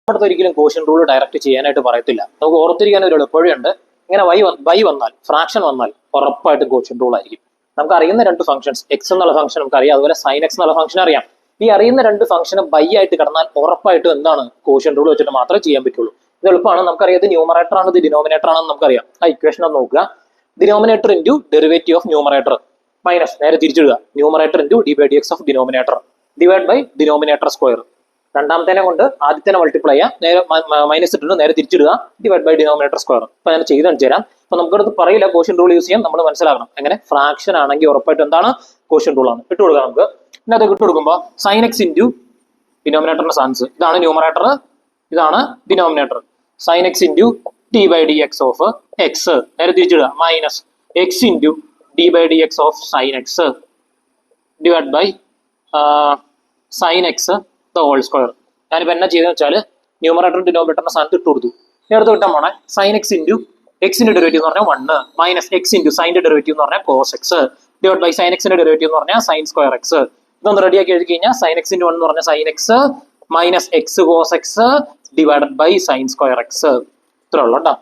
അടുത്ത് ഒരിക്കലും quotient rule direct ചെയ്യാനായിട്ട് പറയത്തില്ല. നമുക്ക് ഓർത്തിരിക്കാൻ ഒരു എളുപ്പവഴിയുണ്ട്. ഇങ്ങനെ വൈ വന്നാൽ, ഫ്രാക്ഷൻ വന്നാൽ ഉറപ്പായിട്ടും കോഷ്യൻ റൂൾ ആയിരിക്കും. നമുക്ക് അറിയുന്ന രണ്ട് ഫംഗ്ഷൻസ്, എക്സ് എന്നുള്ള ഫംഗ്ഷൻ നമുക്ക് അറിയാം, അതുപോലെ സൈൻ എക്സ് എന്നുള്ള ഫംഗ്ഷൻ അറിയാം. ഈ അറിയുന്ന രണ്ട് ഫംഗ്ഷന് ബൈ ആയിട്ട് കിടന്നാൽ ഉറപ്പായിട്ടും എന്താണ് കോഷ്യൻ റൂൾ വെച്ചിട്ട് മാത്രമേ ചെയ്യാൻ പറ്റുള്ളൂ. ഇത് എളുപ്പമാണ്. നമുക്കറിയാം ഇത് ന്യൂമറേറ്റർ ആണ്, ഇത് ഡിനോമിനേറ്റർ ആണെന്ന് നമുക്കറിയാം. ആ ഇക്വേഷൻ ഒന്ന് നോക്കുക. Denominator into derivative of numerator minus നേരെ തിരിച്ചിടുക. Numerator into D by D X of denominator divide by denominator square. രണ്ടാമത്തേനെ കൊണ്ട് ആദ്യത്തെ മൾട്ടിപ്ലൈ ചെയ്യുക, നേരെ മൈനസ് ഇട്ടിട്ട് നേരെ തിരിച്ചിടുക, ഡിവൈഡ് ബൈ ഡിനോമിനേറ്റർ സ്ക്വയർ. അപ്പൊ ഞാൻ ചെയ്ത് കാണിച്ചു തരാം. അപ്പൊ നമുക്കടുത്ത് പറയില്ല കോഷ്യൻ റൂൾ യൂസ് ചെയ്യാൻ, നമ്മൾ മനസ്സിലാക്കണം. എങ്ങനെ ഫ്രാക്ഷൻ ആണെങ്കിൽ ഉറപ്പായിട്ട് എന്താണ് കോഷ്യൻ റൂൾ ആണ്. ഇട്ട് കൊടുക്കുക. നമുക്ക് ഇതിനകത്ത് ഇട്ട് കൊടുക്കുമ്പോൾ സൈൻ എക്സ് ഇൻറ്റു ഡിനോമിനേറ്ററിന്റെ സാൻസ്, ഇതാണ് ന്യൂമറേറ്റർ, ഇതാണ് denominator. Sine X into D by D X of X, നേരെ തിരിച്ചിടുക, minus X into D by D X of sine X divide by sine X the whole square. ഞാനിപ്പോൾ എന്നാ ചെയ്തെന്ന് വെച്ചാൽ ന്യൂമറേറ്റർ ഡിനോമിനേറ്ററിന്റെ സ്ഥാനത്ത് ഇട്ട് കൊടുത്തു. നേരത്തെ കിട്ടാൻ പോണേ സൈൻ എക്സ് ഇൻറ്റു എക്സിന്റെ ഡെറിവേറ്റീവ് എന്ന് പറഞ്ഞാൽ 1 മൈനസ് എക്സ് ഇൻറ്റു സൈൻ്റെ ഡെറിവേറ്റീവ് എന്ന് പറഞ്ഞാൽ cos x divide by sine എക്സിന്റെ ഡെറിവേറ്റീവ് എന്ന് പറഞ്ഞാൽ സൈൻ സ്ക്വയർ എക്സ്. ഇതൊന്ന് റെഡിയാക്കി എഴുതി കഴിഞ്ഞാൽ സൈൻ എക്സ് ഇൻറ്റു 1 എന്ന് പറഞ്ഞാൽ sine x minus x cos x divided by sine square x. ഇത്രേ ഉള്ളൂ കേട്ടോ.